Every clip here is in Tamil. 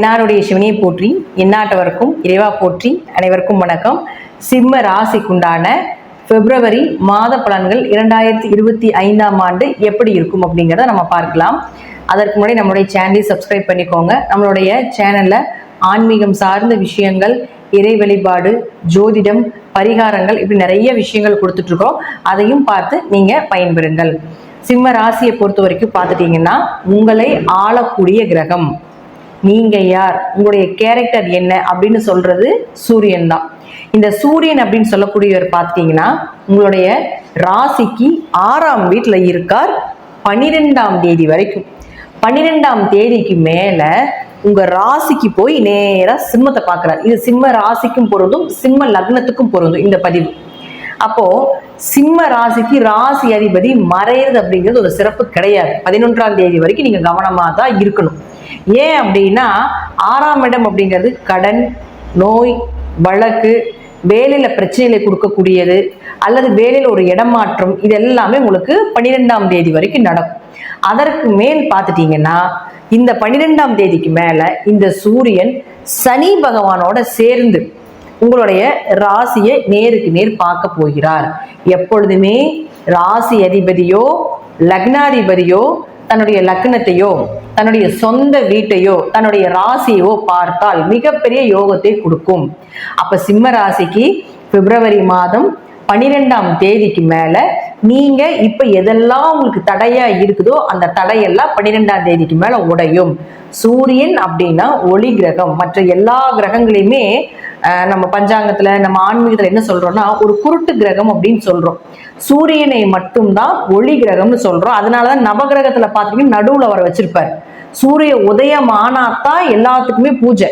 என்னாருடைய சிவனையை போற்றி, எந்நாட்டவருக்கும் இறைவா போற்றி. அனைவருக்கும் வணக்கம். சிம்ம ராசிக்குண்டான பிப்ரவரி மாத பலன்கள் 2025ஆம் ஆண்டு எப்படி இருக்கும் அப்படிங்கிறத நம்ம பார்க்கலாம். அதற்கு முன்னாடி நம்மளுடைய சேனலை சப்ஸ்கிரைப் பண்ணிக்கோங்க. நம்மளுடைய சேனல்ல ஆன்மீகம் சார்ந்த விஷயங்கள், இறை வழிபாடு, ஜோதிடம், பரிகாரங்கள், இப்படி நிறைய விஷயங்கள் கொடுத்துட்டு இருக்கோம். அதையும் பார்த்து நீங்க பயன்பெறுங்கள். சிம்ம ராசியை பொறுத்த வரைக்கும் பார்த்துட்டீங்கன்னா, உங்களை ஆளக்கூடிய கிரகம் நீங்க யார், உங்களுடைய கேரக்டர் என்ன அப்படின்னு சொல்றது சூரியன் தான். இந்த சூரியன் அப்படின்னு சொல்லக்கூடியவர் பார்த்துட்டீங்கன்னா உங்களுடைய ராசிக்கு 6ஆம் வீட்டுல இருக்கார் 12ஆம் தேதி வரைக்கும். 12ஆம் தேதிக்கு மேல உங்க ராசிக்கு போய் நேரா சிம்மத்தை பார்க்கிறார். இது சிம்ம ராசிக்கும் பொருந்தும், சிம்ம லக்னத்துக்கும் பொருந்தும் இந்த பதிவு. அப்போ சிம்ம ராசிக்கு ராசி அதிபதி மறையிறது அப்படிங்கிறது ஒரு சிறப்பு கிடையாது. 11ஆம் தேதி வரைக்கும் நீங்க கவனமா தான் இருக்கணும். ஏன் அப்படின்னா 6ஆம் இடம் அப்படிங்கிறது கடன், நோய், வழக்கு, வேலையில பிரச்சனைகளை கொடுக்கக்கூடியது, அல்லது வேலையில ஒரு இடமாற்றம், இது எல்லாமே உங்களுக்கு 12ஆம் தேதி வரைக்கும் நடக்கும். அதற்கு மேல் பார்த்துட்டீங்கன்னா இந்த 12ஆம் தேதிக்கு மேல இந்த சூரியன் சனி பகவானோட சேர்ந்து உங்களுடைய ராசியை நேருக்கு நேர் பார்க்க போகிறார். எப்பொழுதுமே ராசி அதிபதியோ லக்னாதிபதியோ தன்னுடைய லக்னத்தையோ தன்னுடைய சொந்த வீட்டையோ தன்னுடைய ராசியோ பார்த்தால் மிகப்பெரிய யோகத்தை கொடுக்கும். அப்ப சிம்ம ராசிக்கு பிப்ரவரி மாதம் 12ஆம் தேதிக்கு மேல நீங்க இப்ப எதெல்லாம் உங்களுக்கு தடையா இருக்குதோ அந்த தடையெல்லாம் 12ஆம் தேதிக்கு மேல உடையும். சூரியன் அப்படின்னா ஒளி கிரகம். மற்ற எல்லா கிரகங்களையுமே நம்ம பஞ்சாங்கத்துல, நம்ம ஆன்மீகத்துல என்ன சொல்றோம்னா ஒரு குருட்டு கிரகம் அப்படின்னு சொல்றோம். சூரியனை மட்டும்தான் ஒளி கிரகம்னு சொல்றோம். அதனாலதான் நவகிரகத்துல பாத்தீங்கன்னா நடுவுல அவரை வச்சிருப்பார். சூரிய உதயம் ஆனாத்தான் எல்லாத்துக்குமே பூஜை.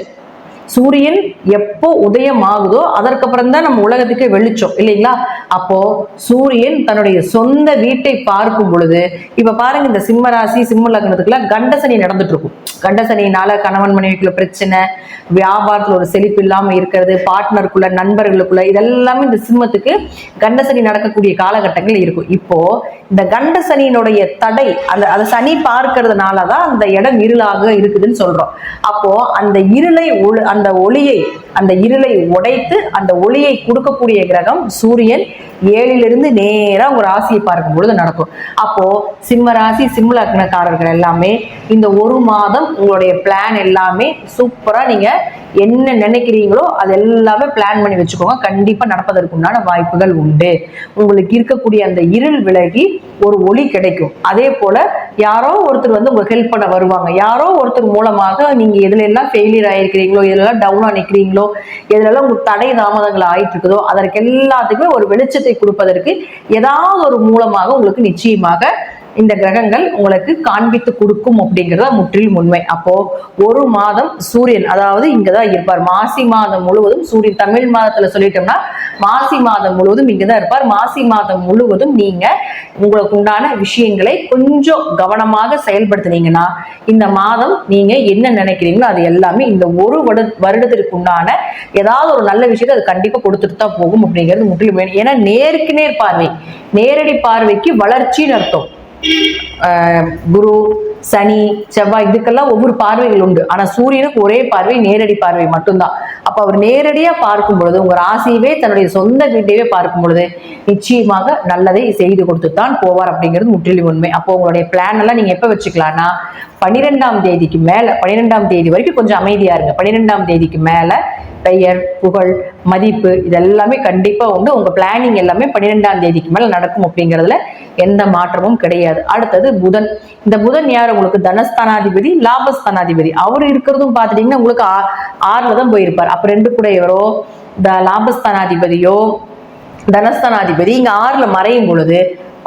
சூரியன் எப்போ உதயம் ஆகுதோ அதற்கப்புறம் தான் நம்ம உலகத்துக்கு வெளிச்சம் இல்லைங்களா? அப்போ சூரியன் தன்னுடைய சொந்த வீட்டை பார்க்கும் பொழுது, இப்ப பாருங்க இந்த சிம்ம ராசி சிம்ம லக்னத்துக்குள்ள கண்டசனி நடந்துட்டு இருக்கும். கண்டசனினால கணவன் மனைவிக்குள்ள பிரச்சனை, வியாபாரத்துல ஒரு செழிப்பு இல்லாம இருக்கிறது, பார்ட்னருக்குள்ள, நண்பர்களுக்குள்ள, இதெல்லாமே இந்த சிம்மத்துக்கு கண்டசனி நடக்கக்கூடிய காலகட்டங்கள் இருக்கும். இப்போ இந்த கண்டசனியினுடைய தடை, அந்த சனி பார்க்கறதுனாலதான் அந்த இடம் இருளாக இருக்குதுன்னு சொல்றோம். அப்போ அந்த இருளை அந்த இருளை உடைத்து அந்த ஒளியை கொடுக்கக்கூடிய கிரகம் சூரியன் 7லிருந்து நேரா உங்க ராசியை பார்க்கும் பொழுது நடக்கும். அப்போ சிம்ம ராசி சிம்ம லக்னக்காரர்கள் எல்லாமே இந்த ஒரு மாதம் உங்களுடைய பிளான் எல்லாமே சூப்பரா நீங்க என்ன நினைக்கிறீங்களோ அது எல்லாமே பிளான் பண்ணி வச்சுக்கோங்க. கண்டிப்பா நடப்பதற்குண்டான வாய்ப்புகள் உண்டு. உங்களுக்கு இருக்கக்கூடிய அந்த இருள் விலகி ஒரு ஒளி கிடைக்கும். அதே போல யாரோ ஒருத்தர் வந்து உங்க ஹெல்ப் பண்ண வருவாங்க. யாரோ ஒருத்தர் மூலமாக நீங்க எதுல எல்லாம் ஃபெயிலியர் ஆயிருக்கிறீங்களோ, எதுலாம் டவுனா நிக்கிறீங்களோ, எதுலாம் உங்களுக்கு தடை தாமதங்கள் ஆயிட்டு இருக்குதோ அதற்கு எல்லாத்துக்குமே ஒரு வெளிச்சத்தை கொடுப்பதற்கு ஏதாவது ஒரு மூலமாக உங்களுக்கு நிச்சயமாக இந்த கிரகங்கள் உங்களுக்கு காண்பித்து கொடுக்கும் அப்படிங்கிறத முற்றிலும் உண்மை. அப்போ ஒரு மாதம் சூரியன் அதாவது இங்கதான் இருப்பார். மாசி மாதம் முழுவதும் சூரியன், தமிழ் மாதத்துல சொல்லிட்டோம்னா மாசி மாதம் முழுவதும் இங்கதான் இருப்பார். மாசி மாதம் முழுவதும் நீங்க உங்களுக்கு உண்டான விஷயங்களை கொஞ்சம் கவனமாக செயல்படுத்தினீங்கன்னா இந்த மாதம் நீங்க என்ன நினைக்கிறீங்களோ அது எல்லாமே இந்த ஒரு வருடத்திற்கு உண்டான ஏதாவது ஒரு நல்ல விஷயத்தை அது கண்டிப்பா கொடுத்துட்டு தான் போகும் அப்படிங்கிறது முற்றிலும் வேணும். ஏன்னா நேருக்கு நேர் பார்வை, நேரடி பார்வைக்கு வளர்ச்சின்னு அர்த்தம். குரு, சனி, செவ்வாய் இதுக்கெல்லாம் ஒவ்வொரு பார்வைகள் உண்டு. ஆனா சூரியனுக்கு ஒரே பார்வை, நேரடி பார்வை மட்டும்தான். அப்ப அவர் நேரடியா பார்க்கும் பொழுது உங்க ராசியவே தன்னுடைய சொந்த வீட்டையே பார்க்கும் பொழுது நிச்சயமாக நல்லதை செய்து கொடுத்துத்தான் போவார் அப்படிங்கிறது முற்றிலும் உண்மை. அப்போ உங்களுடைய பிளான் எல்லாம் நீங்க எப்ப வச்சுக்கலாம்னா 12ஆம் தேதிக்கு மேல, 12ஆம் தேதி வரைக்கும் கொஞ்சம் அமைதியா இருங்க. 12ஆம் தேதிக்கு மேல பெயர், புகழ், மதிப்பு இதெல்லாமே கண்டிப்பா உண்டு. உங்க பிளானிங் எல்லாமே 12ஆம் தேதிக்கு மேல நடக்கும் அப்படிங்கிறதுல எந்த மாற்றமும் கிடையாது. அடுத்தது புதன். இந்த புதன் யார்? உங்களுக்கு தனஸ்தானாதிபதி, லாபஸ்தானாதிபதி. அவர் இருக்கிறதும் பார்த்துட்டீங்கன்னா உங்களுக்கு 6ல தான் போயிருப்பார். அப்ப 2 கூட எவரோ லாபஸ்தானாதிபதியோ தனஸ்தானாதிபதி இங்க 6ல மறையும் பொழுது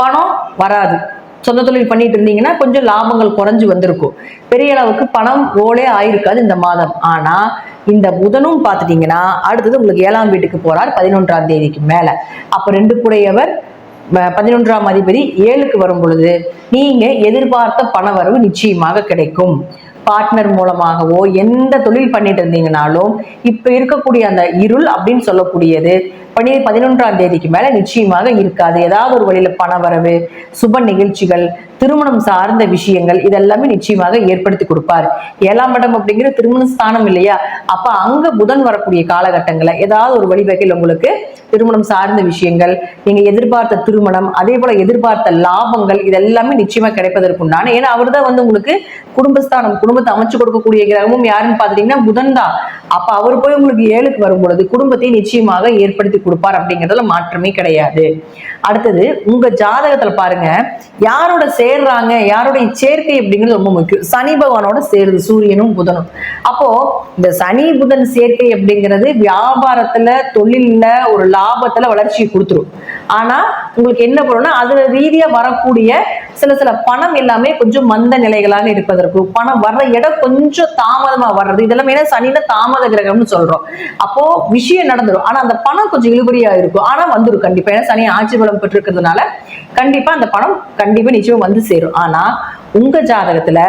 பணம் வராது. சொந்த தொழில் பண்ணிட்டு இருந்தீங்கன்னா கொஞ்சம் லாபங்கள் குறைஞ்சு வந்திருக்கும். பெரிய அளவுக்கு பணம் ஓலே ஆயிருக்காது இந்த மாதம். ஆனா இந்த புதனும் பார்த்துட்டீங்கன்னா அடுத்தது உங்களுக்கு 7ஆம் வீட்டுக்கு போறார் 11ஆம் தேதிக்கு மேல. அப்ப 2 கூடையவர் 11ஆம் அதிபதி 7க்கு வரும் பொழுது நீங்க எதிர்பார்த்த பண வரவு நிச்சயமாக கிடைக்கும். பார்ட்னர் மூலமாகவோ எந்த தொழில் பண்ணிட்டு இருந்தீங்கனாலும் இப்ப இருக்கக்கூடிய அந்த இருள் அப்படின்னு சொல்லக்கூடியது 11ஆம் தேதிக்கு மேல நிச்சயமாக இருக்காது. ஏதாவது ஒரு வழியில பண வரவு, சுப நிகழ்ச்சிகள், திருமணம் சார்ந்த விஷயங்கள் இதெல்லாமே நிச்சயமாக ஏற்படுத்தி கொடுப்பார். 7ஆம் இடம் அப்படிங்கிற திருமண ஸ்தானம் இல்லையா, அப்ப அங்க புதன் வரக்கூடிய காலகட்டங்களை ஏதாவது ஒரு வழிவகையில் உங்களுக்கு திருமணம் சார்ந்த விஷயங்கள், நீங்க எதிர்பார்த்த திருமணம், அதே போல எதிர்பார்த்த லாபங்கள் இதெல்லாமே நிச்சயமா கிடைப்பதற்குண்டான, ஏன்னா அவர் தான் வந்து உங்களுக்கு குடும்பஸ்தானம், குடும்பத்தை அமைச்சு கொடுக்கக்கூடிய கிரகமும் யாருன்னு பாத்துட்டீங்கன்னா புதன் தான். அப்ப அவர் போய் உங்களுக்கு 7க்கு வரும் பொழுது குடும்பத்தை நிச்சயமாக ஏற்படுத்தி கொடுப்பார் அப்படிங்கிறதுல மாற்றமே கிடையாது. அடுத்தது உங்க ஜாதகத்துல பாருங்க யாரோட சேர்றாங்க, யாருடைய சேர்க்கை அப்படிங்கிறது ரொம்ப முக்கியம். சனி பகவானோட சேருது சூரியனும் புதனும். அப்போ இந்த சனி புதன் சேர்க்கை அப்படிங்கிறது வியாபாரத்துல, தொழில்ல ஒரு லாபத்துல வளர்ச்சியை கொடுத்துரும். ஆனா உங்களுக்கு என்ன பண்ணும்னா அதுல ரீதியா வரக்கூடிய சில பணம் எல்லாமே கொஞ்சம் மந்த நிலைகளாக இருப்பதற்கு, பணம் வர்ற இடம் கொஞ்சம் தாமதமா வர்றது, இதெல்லாம் ஏன்னா சனியில தாமத கிரகம்னு சொல்றோம். அப்போ விஷயம் நடந்துடும், ஆனா அந்த பணம் கொஞ்சம் இழுபறியா இருக்கும், ஆனா வந்துடும் கண்டிப்பா. ஏன்னா சனி ஆட்சி பலம் பெற்றிருக்கிறதுனால கண்டிப்பா அந்த பணம் கண்டிப்பா நிச்சயம் வந்து சேரும். ஆனா உங்க ஜாதகத்துல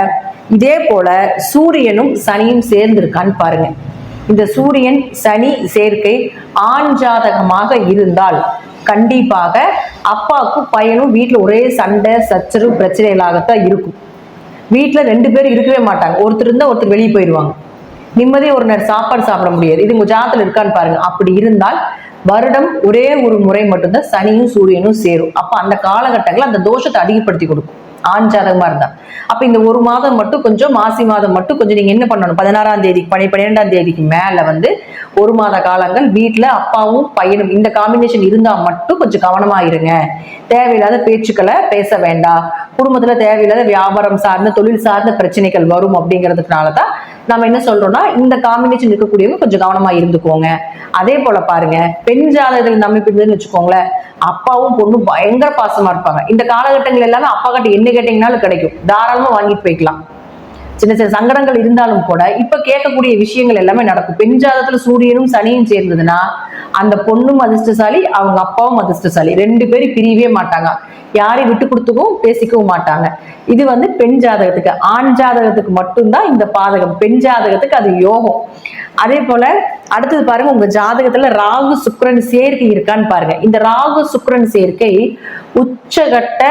இதே போல சூரியனும் சனியும் சேர்ந்து இருக்கான்னு பாருங்க. இந்த சூரியன் சனி சேர்க்கை ஆண் ஜாதகமாக இருந்தால் கண்டிப்பாக அப்பாவுக்கும் பையனும் வீட்டுல ஒரே சண்டை சச்சரவு பிரச்சனைகளாகத்தான் இருக்கும். வீட்டுல 2 பேரும் இருக்கவே மாட்டாங்க, ஒருத்தர் இருந்தா ஒருத்தர் வெளியே போயிடுவாங்க, நிம்மதியா ஒரு நேரம் சாப்பாடு சாப்பிட முடியாது. இது உங்க ஜாதகத்துல இருக்கான்னு பாருங்க. அப்படி இருந்தால் வருடம் ஒரே ஒரு முறை மட்டும்தான் சனியும் சூரியனும் சேரும். அப்ப அந்த காலகட்டங்கள் அந்த தோஷத்தை அதிகப்படுத்தி கொடுக்கும் ஆண் ஜாதகமா இருந்தா. அப்ப இந்த ஒரு மாதம் மட்டும் கொஞ்சம், மாசி மாதம் மட்டும் கொஞ்சம் நீங்க என்ன பண்ணணும், 16ஆம் தேதி 12ஆம் தேதிக்கு மேல வந்து ஒரு மாத காலங்கள் வீட்டுல அப்பாவும் பையனும் இந்த காம்பினேஷன் இருந்தா மட்டும் கொஞ்சம் கவனமா இருங்க. தேவையில்லாத பேச்சுக்களை பேச வேண்டாம். குடும்பத்துல தேவையில்லாத வியாபாரம் சார்ந்த, தொழில் சார்ந்த பிரச்சனைகள் வரும் அப்படிங்கிறதுனாலதான் நம்ம என்ன சொல்றோம்னா இந்த காம்பினேஷன் இருக்கக்கூடியவங்க கொஞ்சம் கவனமா இருந்துக்கோங்க. அதே போல பாருங்க பெண் ஜாதகத்தில் நம்பிக்கைன்னு வச்சுக்கோங்களேன், அப்பாவும் பொண்ணும் பயங்கர பாசமா இருப்பாங்க. இந்த காலகட்டங்கள் எல்லாமே அப்பா கிட்ட என்ன கேட்டீங்கன்னாலும் கிடைக்கும், தாராளமா வாங்கிட்டு போய்க்கலாம். சின்ன சங்கடங்கள் இருந்தாலும் கூட இப்ப கேட்கக்கூடிய விஷயங்கள் எல்லாமே நடக்கும். பெண் ஜாதகத்துல சூரியனும் சனியும் சேர்ந்ததுன்னா அந்த பொண்ணும் அதிர்ஷ்டசாலி, அவங்க அப்பாவும் அதிர்ஷ்டசாலி, 2 பேரும் பிரியவே மாட்டாங்க, யாரையும் விட்டு கொடுத்துக்கவும் பேசிக்கவும் மாட்டாங்க. இது வந்து பெண் ஜாதகத்துக்கு. ஆண் ஜாதகத்துக்கு மட்டும்தான் இந்த பாதகம், பெண் ஜாதகத்துக்கு அது யோகம். அதே போல அடுத்தது பாருங்க உங்க ஜாதகத்துல ராகு சுக்கிரன் சேர்க்கை இருக்கான்னு பாருங்க. இந்த ராகு சுக்கிரன் சேர்க்கை உச்சகட்ட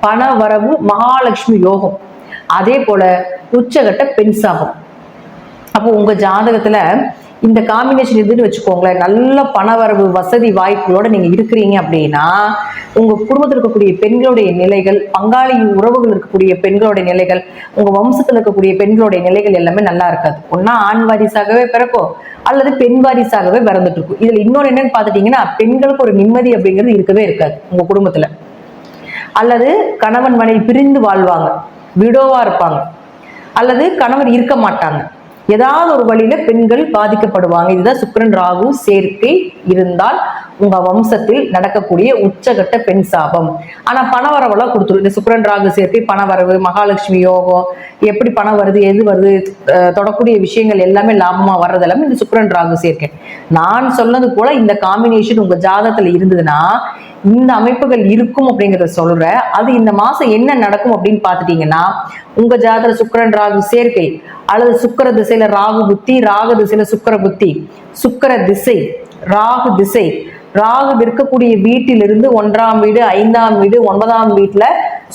பண வரவு மகாலட்சுமி யோகம், அதே போல உச்சகட்ட பெண் சாபம். அப்போ உங்க ஜாதகத்துல இந்த காம்பினேஷன் இதுன்னு வச்சுக்கோங்களேன், நல்ல பணவரவு வசதி வாய்ப்புகளோட நீங்க இருக்கிறீங்க அப்படின்னா உங்க குடும்பத்தில் இருக்கக்கூடிய பெண்களுடைய நிலைகள், பங்காளி உறவுகள் இருக்கக்கூடிய பெண்களுடைய நிலைகள், உங்க வம்சத்தில் இருக்கக்கூடிய பெண்களுடைய நிலைகள் எல்லாமே நல்லா இருக்காது. ஒன்னா ஆண் வாரிசாகவே பிறக்கும் அல்லது பெண் வாரிசாகவே பிறந்துட்டு இருக்கும். இதுல இன்னொரு என்னன்னு பாத்துட்டீங்கன்னா பெண்களுக்கு ஒரு நிம்மதி அப்படிங்கிறது இருக்கவே இருக்காது உங்க குடும்பத்துல. அல்லது கணவன் மனைவி பிரிந்து வாழ்வாங்க, விடோவா இருப்பாங்க, அல்லது கணவர் இருக்க மாட்டாங்க. ஏதாவது ஒரு வழியில பெண்கள் பாதிக்கப்படுவாங்க. இதுதான் சுக்கிரன் ராகு சேர்க்கை இருந்தால் உங்க வம்சத்தில் நடக்கக்கூடிய உச்சகட்ட பெண் சாபம். ஆனா பணவரவெல்லாம் கொடுத்துரும். இந்த சுக்கிரன் ராகு சேர்க்கை, பணவரவு, மகாலட்சுமி யோகம், எப்படி பணம் வருது, எது வருது, தொடக்கூடிய விஷயங்கள் எல்லாமே லாபமா வர்றது எல்லாமே இந்த சுக்கிரன் ராகு சேர்க்கை. நான் சொன்னது போல இந்த காம்பினேஷன் உங்க ஜாதகத்துல இருந்ததுன்னா இந்த அமைப்புகள் இருக்கும் அப்படிங்கிறத சொல்றேன். அது இந்த மாசம் என்ன நடக்கும் அப்படின்னு பாத்துட்டீங்கன்னா உங்க ஜாதக சுக்கிரன் ராகு சேர்க்கை அல்லது சுக்கிர திசையில ராகு புத்தி, ராகு திசையில சுக்கிர புத்தி, சுக்கிர திசை ராகு திசை, ராகு இருக்கக்கூடிய வீட்டிலிருந்து 1ஆம் வீடு, 5ஆம் வீடு, 9ஆம் வீட்டுல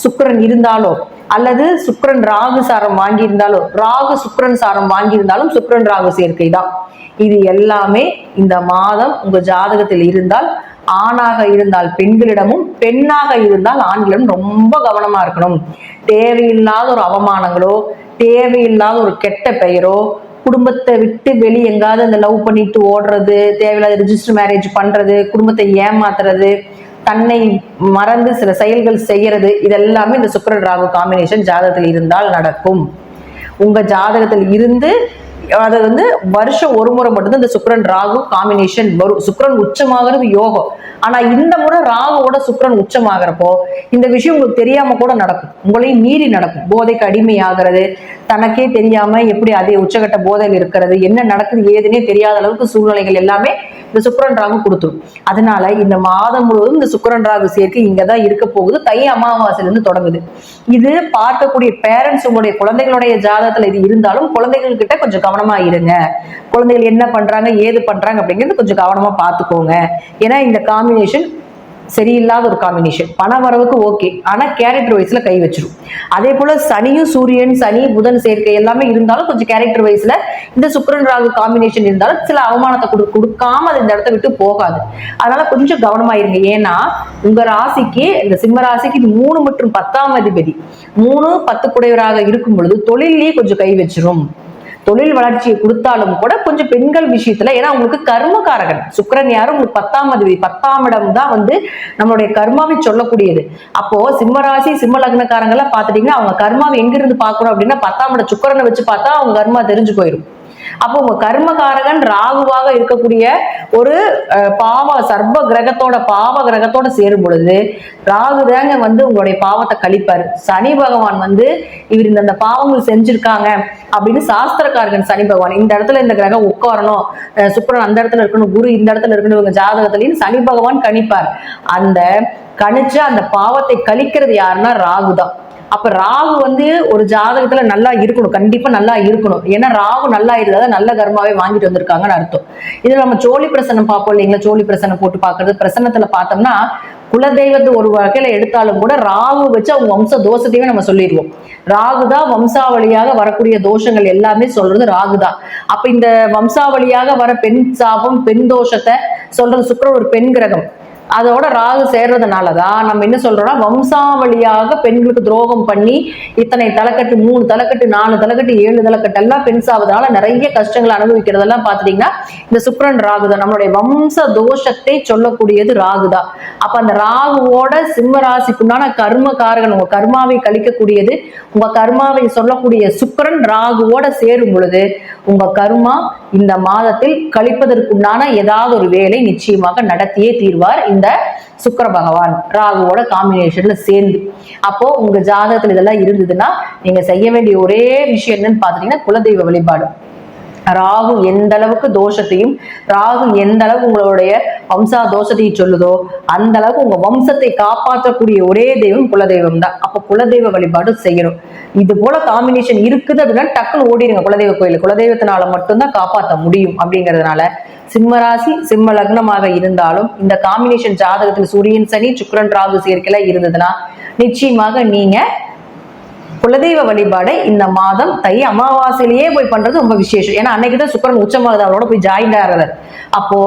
சுக்கிரன் இருந்தாலோ அல்லது சுக்கிரன் ராகு சாரம் வாங்கியிருந்தாலோ, ராகு சுக்கிரன் சாரம் வாங்கியிருந்தாலும் சுக்கிரன் ராகு சேர்க்கை தான். இது எல்லாமே இந்த மாதம் உங்க ஜாதகத்தில் இருந்தால், ஆணாக இருந்தால் பெண்களிடமும், பெண்ணாக இருந்தால் ஆண்களிடம் ரொம்ப கவனமா இருக்கணும். தேவையில்லாத ஒரு அவமானங்களோ, தேவையில்லாத ஒரு கெட்ட பெயரோ, குடும்பத்தை விட்டு வெளியே எங்காவது இந்த லவ் பண்ணிட்டு ஓடுறது, தேவையில்லாத ரிஜிஸ்டர் மேரேஜ் பண்றது, குடும்பத்தை ஏமாத்துறது, தன்னை மறந்து சில செயல்கள் செய்யறது, இதெல்லாமே இந்த சுக்கிரன் ராகு காம்பினேஷன் ஜாதகத்தில் இருந்தால் நடக்கும். உங்க ஜாதகத்தில் இருந்து அது வந்து வருஷம் ஒரு முறை மட்டும்தான் இந்த சுக்கிரன் ராகு காம்பினேஷன் வரும். சுக்கிரன் உச்சமாகிறது யோகம். ஆனா இந்த முறை ராகுவோட சுக்கிரன் உச்சமாகிறப்போ இந்த விஷயம் உங்களுக்கு தெரியாம கூட நடக்கும், உங்களையும் மீறி நடக்கும். போதைக்கு அடிமையாகிறது, தனக்கே தெரியாம எப்படி அதே உச்சகட்ட போதையில் இருக்கிறது, என்ன நடக்குது ஏதுன்னே தெரியாத அளவுக்கு சூழ்நிலைகள் எல்லாமே இந்த சுக்கிரன் ராகு கொடுத்துரும். அதனால இந்த மாதம் முழுவதும் இந்த சுக்கிரன் ராகு சேர்க்கை இங்கதான் இருக்க போகுது. தை அமாவாசையில இருந்து தொடங்குது. இது பார்க்கக்கூடிய பேரண்ட்ஸ் உங்களுடைய குழந்தைகளுடைய ஜாதகத்துல இது இருந்தாலும் குழந்தைகள் கிட்ட கொஞ்சம் கவனமா இருங்க. குழந்தைகள் என்ன பண்றாங்க ஏது பண்றாங்க அப்படிங்கிறது கொஞ்சம் கவனமா பார்த்துக்கோங்க. ஏன்னா இந்த காம்பினேஷன் சரியில்லாத ஒரு காம்பினேஷன். பண வரவுக்கு ஓகே, ஆனா கேரக்டர் வைஸ்ல கை வச்சிரும். அதே போல சனியும் சூரியன், சனி புதன் சேர்க்கை எல்லாமே இருந்தாலும் கொஞ்சம் கேரக்டர் வைஸ்ல இந்த சுக்கிரன் ராகு காம்பினேஷன் இருந்தாலும் சில அவமானத்தை கொடுக்காம அது இந்த இடத்த விட்டு போகாது. அதனால கொஞ்சம் கவனமா இருங்க. ஏன்னா உங்க ராசிக்கு, இந்த சிம்ம ராசிக்கு இது 3 மற்றும் 10ஆம் அதிபதி, 3 10 குடையவராக இருக்கும் பொழுது தொழிலே கொஞ்சம் கை வச்சிரும். தொழில் வளர்ச்சியை கொடுத்தாலும் கூட கொஞ்சம் பெண்கள் விஷயத்துல, ஏன்னா உங்களுக்கு கர்மகாரகன் சுக்கிரன் யாரும் உங்களுக்கு 10ஆம் அதிபதி, 10ஆம் இடம் தான் வந்து நம்மளுடைய கர்மாவை சொல்லக்கூடியது. அப்போ சிம்மராசி சிம்ம லக்னக்காரங்கெல்லாம் பாத்துட்டீங்கன்னா அவங்க கர்மாவை எங்கிருந்து பாக்கணும் அப்படின்னா 10ஆம் இடம் சுக்கிரனை வச்சு பார்த்தா அவங்க கர்மா தெரிஞ்சு போயிடும். அப்போ உங்க கர்மகாரகன் ராகுவாக இருக்கக்கூடிய ஒரு சர்ப கிரகத்தோட பாவ கிரகத்தோட சேரும் பொழுது ராகு தாங்க வந்து உங்களுடைய பாவத்தை கழிப்பாரு. சனி பகவான் வந்து இவர் இந்த பாவங்கள் செஞ்சிருக்காங்க அப்படின்னு சாஸ்திரக்காரகன் சனி பகவான், இந்த இடத்துல இந்த கிரகம் உட்காரணும், சுக்கிரன் அந்த இடத்துல இருக்கணும், குரு இந்த இடத்துல இருக்கணும், இவங்க ஜாதகத்திலையும் சனி பகவான் கணிப்பார். அந்த கணிச்சு அந்த பாவத்தை கழிக்கிறது யாருன்னா ராகுதான். அப்ப ராகு வந்து ஒரு ஜாதகத்துல நல்லா இருக்கணும், கண்டிப்பா நல்லா இருக்கணும். ஏன்னா ராகு நல்லா இருந்தா நல்ல கர்மாவே வாங்கிட்டு வந்திருக்காங்கன்னு அர்த்தம். இதுல நம்ம சோழி பிரசனம் பார்ப்போம் இல்லைங்களா, சோழி பிரசனம் போட்டு பாக்குறது, பிரசனத்துல பார்த்தோம்னா குலதெய்வத்தை ஒரு வகையில எடுத்தாலும் கூட ராகு வச்சு அவங்க வம்ச தோஷத்தையுமே நம்ம சொல்லிடுவோம். ராகுதான் வம்சாவளியாக வரக்கூடிய தோஷங்கள் எல்லாமே சொல்றது ராகுதான். அப்ப இந்த வம்சாவளியாக வர பெண் சாபம், பெண் தோஷத்தை சொல்றது சுக்கிரன் ஒரு பெண் கிரகம். அதோட ராகு சேர்றதுனாலதான் நம்ம என்ன சொல்றோம்னா வம்சாவளியாக பெண்களுக்கு துரோகம் பண்ணி இத்தனை தலைக்கட்டு, 3 தலைக்கட்டு, 4 தலைக்கட்டு, 7 தலைக்கட்டு எல்லாம் பெண் சாவதுனால நிறைய கஷ்டங்கள் அனுபவிக்கிறதெல்லாம் பாத்துட்டீங்கன்னா இந்த சுக்கிரன் ராகுதான். நம்மளுடைய வம்ச தோஷத்தை சொல்லக்கூடியது ராகுதான். அப்ப அந்த ராகுவோட சிம்ம ராசிக்குண்டான கர்ம காரகன், உங்க கர்மாவை கழிக்கக்கூடியது உங்க கர்மாவை சொல்லக்கூடிய சுக்கிரன் ராகுவோட சேரும் பொழுது உங்க கர்மா இந்த மாதத்தில் கழிப்பதற்குண்டான ஏதாவது ஒரு வேலை நிச்சயமாக நடத்தியே தீர்வார் இந்த சுக்கிர பகவான் ராகுவோட காம்பினேஷன்ல சேர்ந்து. அப்போ உங்க ஜாதகத்துல இதெல்லாம் இருந்ததுன்னா நீங்க செய்ய வேண்டிய ஒரே விஷயம் என்னன்னு பாத்தீங்கன்னா குலதெய்வ வழிபாடு. ராகு எந்த அளவுக்கு தோஷத்தையும், ராகு எந்த அளவுக்கு உங்களுடைய வம்சா தோஷத்தையும் சொல்லுதோ அந்த அளவுக்கு உங்க வம்சத்தை காப்பாற்றக்கூடிய ஒரே தெய்வம் குலதெய்வம் தான். அப்ப குலதெய்வ வழிபாடு செய்யணும். இது போல காம்பினேஷன் இருக்குது அப்படின்னா டக்குன்னு ஓடிடுங்க குலதெய்வ கோயில். குலதெய்வத்தினால மட்டும்தான் காப்பாற்ற முடியும். அப்படிங்கிறதுனால சிம்மராசி சிம்ம லக்னமாக இருந்தாலும் இந்த காம்பினேஷன் ஜாதகத்தில் சூரியன் சனி சுக்கிரன் ராகு சேர்க்கையில இருந்ததுன்னா நிச்சயமாக நீங்க குலதெய்வ வழிபாடை இந்த மாதம் தை அமாவாசையிலேயே போய் பண்றது ரொம்ப விசேஷம். ஏன்னா அன்னைக்குதான் சுக்கிரன் உச்சமாகுது, அவரோட போய் ஜாயிண்ட் ஆகிறார். அப்போ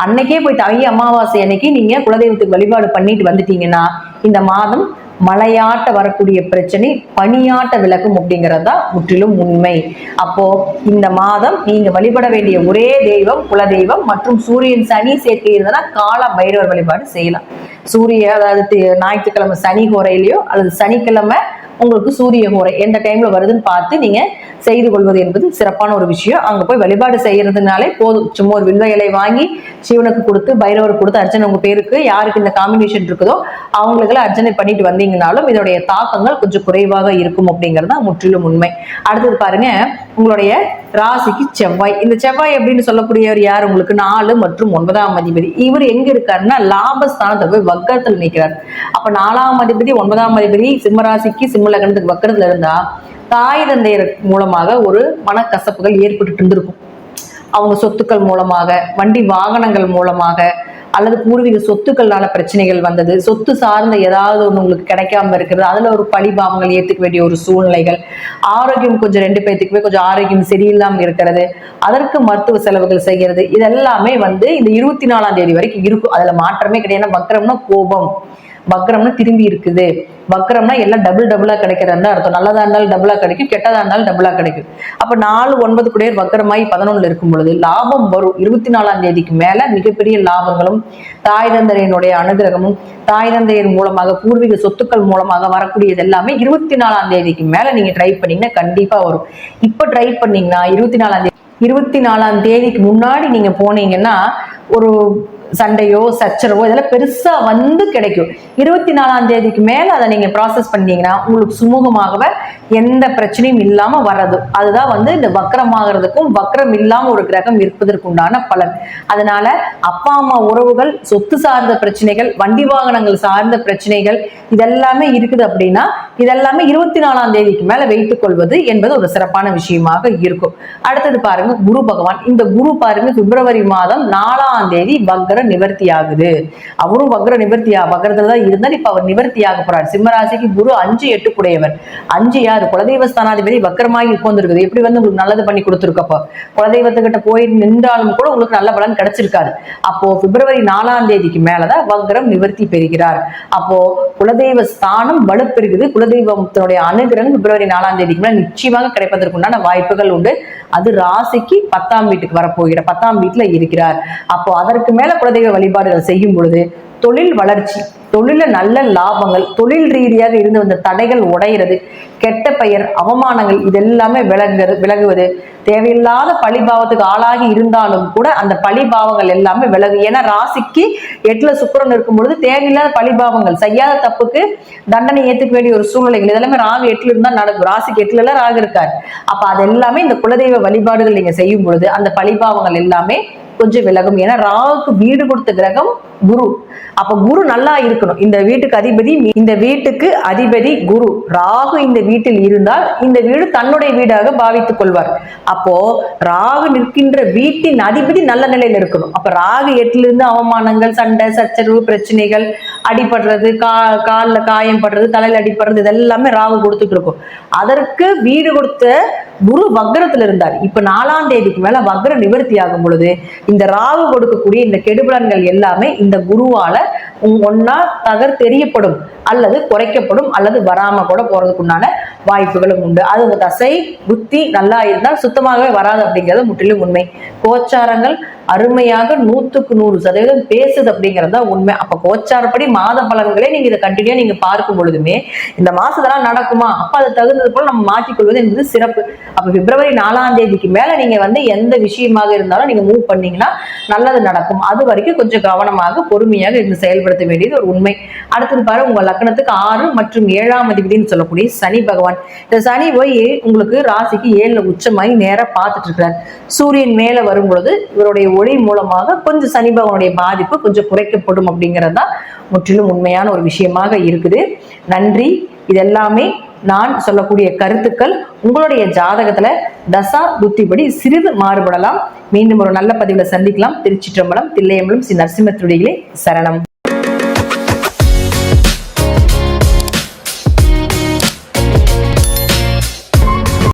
அன்னைக்கே போய் தை அமாவாசை அன்னைக்கு நீங்க குலதெய்வத்துக்கு வழிபாடு பண்ணிட்டு வந்துட்டீங்கன்னா இந்த மாதம் மழையாட்ட வரக்கூடிய பிரச்சனை பனியாட்ட விலகும் அப்படிங்கிறதா முற்றிலும் உண்மை. அப்போ இந்த மாதம் நீங்க வழிபட வேண்டிய ஒரே தெய்வம் குலதெய்வம் மற்றும் சூரியன் சனி சேர்க்கை இருந்ததுன்னா கால பைரவர் வழிபாடு செய்யலாம். அதாவது ஞாயிற்றுக்கிழமை சனி கோரையிலையோ அல்லது சனிக்கிழமை உங்களுக்கு சூரிய ஹோரை எந்த டைம்ல வருதுன்னு பார்த்து நீங்க செய்து கொள்வது என்பது சிறப்பான ஒரு விஷயம். அங்க போய் வழிபாடு செய்யறதுனாலே போதும். சும்மா ஒரு வில்வ இலை வாங்கி சிவனுக்கு கொடுத்து பைரவருக்கு கொடுத்து அர்ச்சனை உங்க பேருக்கு யாருக்கு இந்த காம்பினேஷன் இருக்குதோ அவங்களுக்கெல்லாம் அர்ச்சனை பண்ணிட்டு வந்தீங்கன்னாலும் இதோடைய தாக்கங்கள் கொஞ்சம் குறைவாக இருக்கும் அப்படிங்கிறது தான் முற்றிலும் உண்மை. அடுத்தது பாருங்க, உங்களுடைய ராசிக்கு செவ்வாய். இந்த செவ்வாய் அப்படின்னு சொல்லக்கூடியவர் யார்? உங்களுக்கு 4 மற்றும் 9ஆம் அதிபதி. இவர் எங்க இருக்காருன்னா லாபஸ்தானத்தை போய் வக்கரத்துல நிற்கிறார். அப்ப 4ஆம் அதிபதி 9ஆம் அதிபதி சிம்மராசிக்கு சிம்ம லக்னத்துக்கு வக்கரத்துல இருந்தா தாய் தந்தையர் மூலமாக ஒரு மனக்கசப்புகள் ஏற்பட்டு இருந்திருக்கும். அவங்க சொத்துக்கள் மூலமாக, வண்டி வாகனங்கள் மூலமாக அல்லது பூர்வீக சொத்துக்கள்னால பிரச்சனைகள் வந்தது, சொத்து சார்ந்த ஏதாவது ஒண்ணு உங்களுக்கு கிடைக்காம இருக்கிறது, அதுல ஒரு பழிபாவங்கள் ஏத்துக்க வேண்டிய ஒரு சூழ்நிலைகள், ஆரோக்கியம் கொஞ்சம் 2 பேர்த்துக்குமே கொஞ்சம் ஆரோக்கியம் சரியில்லாம இருக்கிறது, அதற்கு மருத்துவ செலவுகள் செய்கிறது, இதெல்லாமே வந்து இந்த 24ஆம் தேதி வரைக்கும் இருக்கும். அதுல மாற்றமே கிடையாது. வக்ரம்னா கோபம், வக்ரம்னா திரும்பி இருக்குது, வக்ரம்னா எல்லாம் டபுளா கிடைக்கிறதா அர்த்தம். நல்லதா இருந்தாலும் டபுளா கிடைக்கும், கெட்டதா இருந்தாலும் டபுளா கிடைக்கும். அப்ப 4 9 கூட வக்ரமாய் 11 இருக்கும் பொழுது லாபம் வரும். 24ஆம் தேதிக்கு மேல மிகப்பெரிய லாபங்களும் தாய் தந்தையனுடைய அனுகிரகமும் தாய் தந்தையர் மூலமாக பூர்வீக சொத்துக்கள் மூலமாக வரக்கூடியது எல்லாமே 24ஆம் தேதிக்கு மேல நீங்க ட்ரை பண்ணீங்கன்னா கண்டிப்பா வரும். இப்ப ட்ரை பண்ணீங்கன்னா 24ஆம் தேதிக்கு முன்னாடி நீங்க போனீங்கன்னா ஒரு சண்டையோ சச்சரவோ இதெல்லாம் பெருசா வந்து கிடைக்கும். 24ஆம் தேதிக்கு மேல அதை நீங்க ப்ராசஸ் பண்ணீங்கன்னா உங்களுக்கு சுமூகமாகவே எந்த பிரச்சனையும் இல்லாம வர்றது. அதுதான் வந்து இந்த வக்ரமாகிறதுக்கும் வக்ரம் இல்லாம ஒரு கிரகம் இருப்பதற்கு உண்டான பலன். அதனால அப்பா அம்மா உறவுகள், சொத்து சார்ந்த பிரச்சனைகள், வண்டி வாகனங்கள் சார்ந்த பிரச்சனைகள் இதெல்லாமே இருக்குது அப்படின்னா இதெல்லாமே 24ஆம் தேதிக்கு மேல வைத்துக் கொள்வது என்பது ஒரு சிறப்பான விஷயமாக இருக்கும். அடுத்தது பாருங்க குரு பகவான். இந்த குரு பாருங்க பிப்ரவரி மாதம் 4ஆம் தேதி வக்ர வக்ர நிவர்த்தி ஆகுது. அவரும் வக்ரத்துல தான் இருந்தால் இப்ப அவர் நிவர்த்தி ஆக போறார். சிம்ம ராசிக்கு குரு 5-8 கூடையவர். 5 யாரு? குலதெய்வ ஸ்தானாதிபதி வக்ரமாகி உட்கார்ந்துருக்குது. எப்படி வந்து உங்களுக்கு நல்லது பண்ணி கொடுத்துருக்கப்போ குலதெய்வத்துக்கிட்ட போய் நின்றாலும் கூட உங்களுக்கு நல்ல பலன் கிடைச்சிருக்காது. அப்போ பிப்ரவரி 4ஆம் தேதிக்கு மேலதான் வக்ரம் நிவர்த்தி பெறுகிறார். அப்போ குலதெய்வ ஸ்தானம் வலுப்பெறுகிறது. குலதெய்வத்தினுடைய அனுகிரகம் பிப்ரவரி 4ஆம் தேதிக்கு மேல நிச்சயமாக கிடைப்பதற்குண்டான வாய்ப்புகள் உண்டு. அது ராசிக்கு 10ஆம் வீட்டுக்கு வரப்போகிற 10ஆம் வீட்டுல இருக்கிறார். அப்போ அதற்கு மேல குலதெய்வ வழிபாடுகள் செய்யும் பொழுது தொழில் வளர்ச்சி, தொழில நல்ல லாபங்கள், தொழில் ரீதியாக இருந்து வந்த தடைகள் உடையிறது, கெட்ட பெயர், அவமானங்கள் இதெல்லாமே விலகுவது, தேவையில்லாத பழிபாவத்துக்கு ஆளாகி இருந்தாலும் கூட அந்த பழிபாவங்கள் எல்லாமே விலகு. ஏன்னா ராசிக்கு 8ல சுக்கிரன் இருக்கும் பொழுது தேவையில்லாத பழிபாவங்கள், செய்யாத தப்புக்கு தண்டனை ஏத்துக்க வேண்டிய ஒரு சூழ்நிலைகள் இதெல்லாமே ராகு 8ல இருந்தா நடக்கும். ராசிக்கு 8ல ராகு இருக்காரு. அப்ப அது எல்லாமே இந்த குலதெய்வ வழிபாடுகள் நீங்க செய்யும் பொழுது அந்த பழிபாவங்கள் எல்லாமே கொஞ்சம் விலகும். ஏன்னா ராகுக்கு வீடு கொடுத்த கிரகம் குரு. அப்ப குரு நல்லா இருக்கணும். இந்த வீட்டுக்கு அதிபதி குரு. ராகு இந்த வீட்டில் இருந்தால் இந்த வீடு தன்னுடைய வீடாக பாவித்துக் கொள்வார். அப்போ ராகு நிற்கின்ற வீட்டின் அதிபதி நல்ல நிலையில இருக்கணும். அப்ப ராகு 8ல இருந்து அவமானங்கள், சண்டை, சச்சரவு, பிரச்சனைகள், அடிபடுறது, காலில் காயம் படுறது, தலையில அடிபடுறது இதெல்லாமே ராகு கொடுத்துட்டு இருக்கும். அதற்கு வீடு கொடுத்த குரு வக்ரத்துல இருந்தார். இப்ப 4ஆம் தேதிக்கு மேல வக்ர நிவர்த்தி ஆகும் பொழுது இந்த ராகு கொடுக்கக்கூடிய இந்த கெடுபலன்கள் எல்லாமே இந்த குருவால ஒன்னா தெரியப்படும் அல்லது குறைக்கப்படும் அல்லது வராம கூட போறதுக்குண்டான வாய்ப்புகளும் உண்டு. அது உங்க தசை புத்தி நல்லா இருந்தால் சுத்தமாகவே வராது அப்படிங்கிறது முற்றிலும் உண்மை. கோச்சாரங்கள் அருமையாக 100% பேசுது அப்படிங்கிறது தான் உண்மை. அப்ப கோச்சாரப்படி மாத பலன்களே நீங்க இதை கண்டினியூ நீங்க பார்க்கும் பொழுதுமே இந்த மாசத்தெல்லாம் நடக்குமா, அப்ப அதை தகுந்தது போல நம்ம மாற்றிக்கொள்வது என்பது சிறப்பு. அப்ப பிப்ரவரி 4ஆம் தேதிக்கு மேல நீங்க வந்து எந்த விஷயமாக இருந்தாலும் நீங்க மூவ் பண்ணீங்கன்னா நல்லது நடக்கும். அது வரைக்கும் கொஞ்சம் கவனமாக பொறுமையாக இருந்து செயல்படுத்த வேண்டியது ஒரு உண்மை. அடுத்தது பாரு, உங்க லக்னத்துக்கு 6 மற்றும் 7ஆம் அதிபதினு சொல்லக்கூடிய சனி பகவான். இந்த சனி போய் உங்களுக்கு ராசிக்கு 7ல உச்சமாகி நேரா பார்த்துட்டு இருக்கிறார். சூரியன் மேல வரும் பொழுது இவருடைய ஒளி மூலமாக கொஞ்சம் சனி பகவானுடைய பாதிப்பு கொஞ்சம் குறைக்கப்படும் அப்படிங்கிறதா முற்றிலும் உண்மையான ஒரு விஷயமாக இருக்குது. நன்றி. இதெல்லாமே நான் சொல்லக்கூடிய கருத்துக்கள் உங்களுடைய ஜாதகத்துல தசா புத்திப்படி சிறிது மாறுபடலாம். மீண்டும் ஒரு நல்ல பதிவுல சந்திக்கலாம். திருச்சிற்றம்பலம், தில்லையம்பலம், ஸ்ரீ நரசிம்ம திருடிகளே சரணம்.